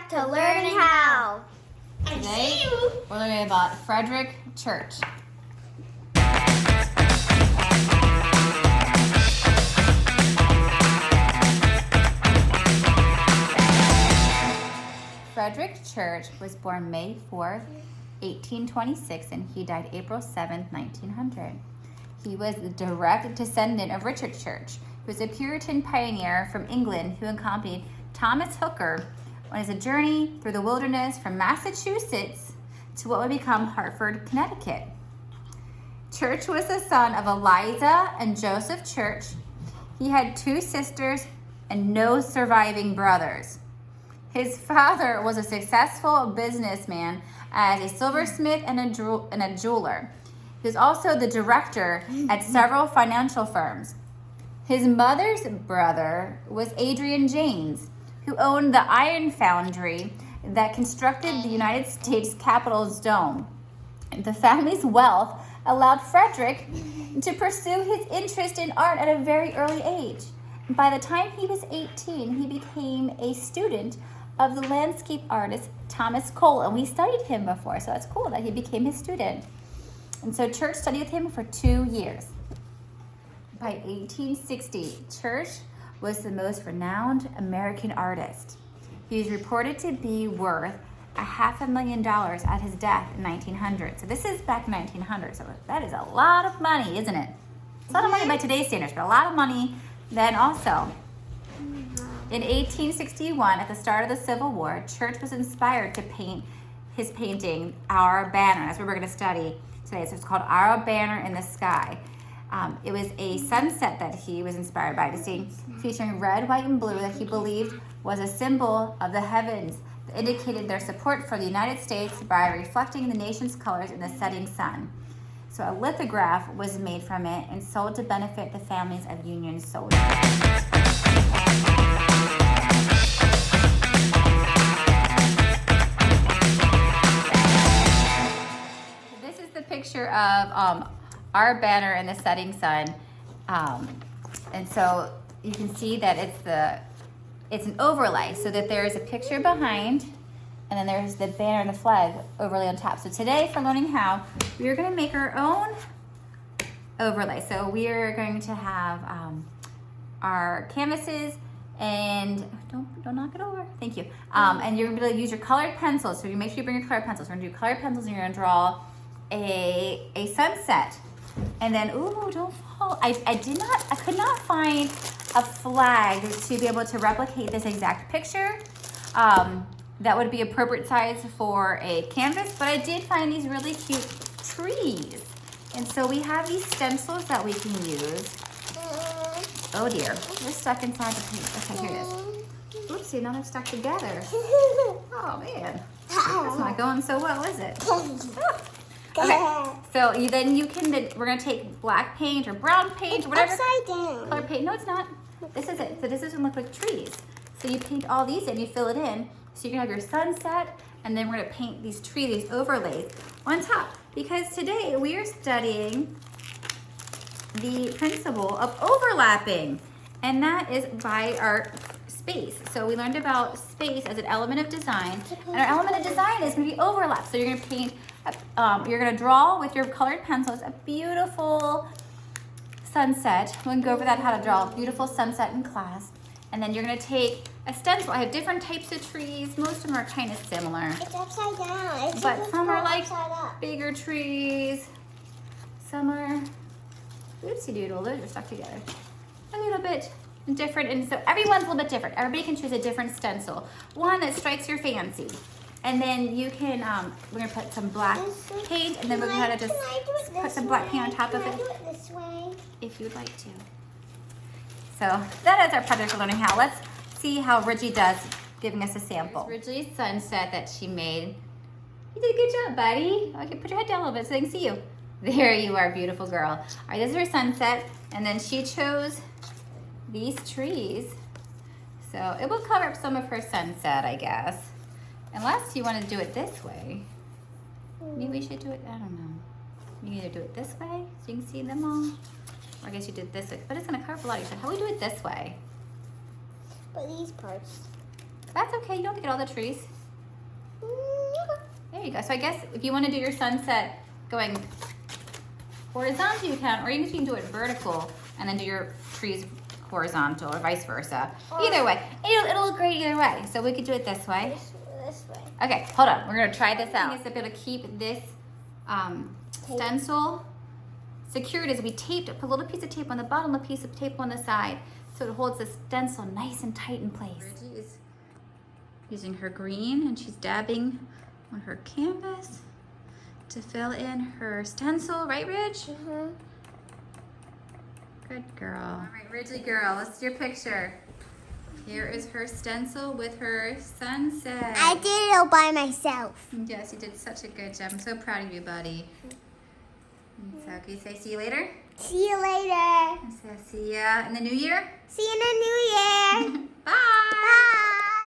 back to Learning How. Today, we're learning about Frederic Church. Frederic Church was born May 4th, 1826, and he died April 7th, 1900. He was the direct descendant of Richard Church, who was a Puritan pioneer from England who accompanied Thomas Hooker on his journey through the wilderness from Massachusetts to what would become Hartford, Connecticut. Church was the son of Eliza and Joseph Church. He had 2 sisters and no surviving brothers. His father was a successful businessman as a silversmith and a jeweler. He was also the director at several financial firms. His mother's brother was Adrian James, who owned the iron foundry that constructed the United States Capitol's dome. The family's wealth allowed Frederic to pursue his interest in art at a very early age. By the time he was 18, he became a student of the landscape artist Thomas Cole, and we studied him before, so that's cool that he became his student. And so Church studied with him for 2 years. By 1860, Church was the most renowned American artist. He is reported to be worth $500,000 at his death in 1900. So this is back in 1900, so that is a lot of money, isn't it? It's a lot of money by today's standards, but a lot of money then also. In 1861, at the start of the Civil War, Church was inspired to paint his painting, Our Banner. That's what we're going to study today. So it's called Our Banner in the Sky. It was a sunset that he was inspired by, to see, featuring red, white, and blue that he believed was a symbol of the heavens that indicated their support for the United States by reflecting the nation's colors in the setting sun. So a lithograph was made from it and sold to benefit the families of Union soldiers. This is the picture of Our Banner in the setting sun, and so you can see that it's an overlay, so that there is a picture behind, and then there's the banner and the flag overlay on top. So today, for Learning How, we are going to make our own overlay. So we are going to have our canvases, and don't knock it over. Thank you. And you're going to be able to use your colored pencils. So you make sure you bring your colored pencils. We're going to do colored pencils, and you're going to draw a sunset. And then, ooh, don't fall. I could not find a flag to be able to replicate this exact picture. That would be appropriate size for a canvas, but I did find these really cute trees. And so we have these stencils that we can use. Oh dear, they're stuck inside the paint. Okay, here it is. Oopsie, now they're stuck together. Oh man, that's not going so well, is it? Okay, so we're gonna take black paint or brown paint or whatever. Upside down. Color paint. No, it's not. This is it. So this is gonna look like trees. So you paint all these in, you fill it in. So you're gonna have your sunset, and then we're gonna paint these trees, these overlays on top. Because today we are studying the principle of overlapping, and that is by our space. So we learned about space as an element of design, and our element of design is gonna be overlap. So you're gonna paint, you're gonna draw with your colored pencils a beautiful sunset. We can go over that, how to draw a beautiful sunset in class. And then you're gonna take a stencil. I have different types of trees. Most of them are kind of similar. It's upside down. But some are like bigger trees. Some are, oopsie doodle, those are stuck together. A little bit different, and so everyone's a little bit different. Everybody can choose a different stencil. One that strikes your fancy. And then you can, we're gonna put some black paint, and then we're gonna just put some black paint on top of it. Can I do it this way? If you'd like to. So that is our project for Learning How. Let's see how Ridgey does, giving us a sample. Here's Ridgey's sunset that she made. You did a good job, buddy. Okay, put your head down a little bit so they can see you. There you are, beautiful girl. All right, this is her sunset, and then she chose these trees. So it will cover up some of her sunset, I guess. Unless you want to do it this way. Maybe we should do it, I don't know. You can either do it this way, so you can see them all. Or I guess you did this way, but it's gonna cover up a lot of your stuff. How do we do it this way? But these parts. That's okay, you don't have to get all the trees. There you go. So I guess if you want to do your sunset going horizontal, you can, or even if you can do it vertical and then do your trees horizontal or vice versa. Either way, it'll look great either way. So we could do it this way. This way. Okay, hold on. We're gonna try this out. The thing is to be able to keep this stencil secured is we taped, put a little piece of tape on the bottom, a piece of tape on the side, so it holds the stencil nice and tight in place. Reggie is using her green and she's dabbing on her canvas to fill in her stencil, right, Ridge? Mm-hmm. Good girl. All right, Ridgely girl, let's do your picture. Here is her stencil with her sunset. I did it all by myself. Yes, you did such a good job. I'm so proud of you, buddy. So can you say see you later? See you later. So see ya in the new year? See you in the new year. Bye. Bye.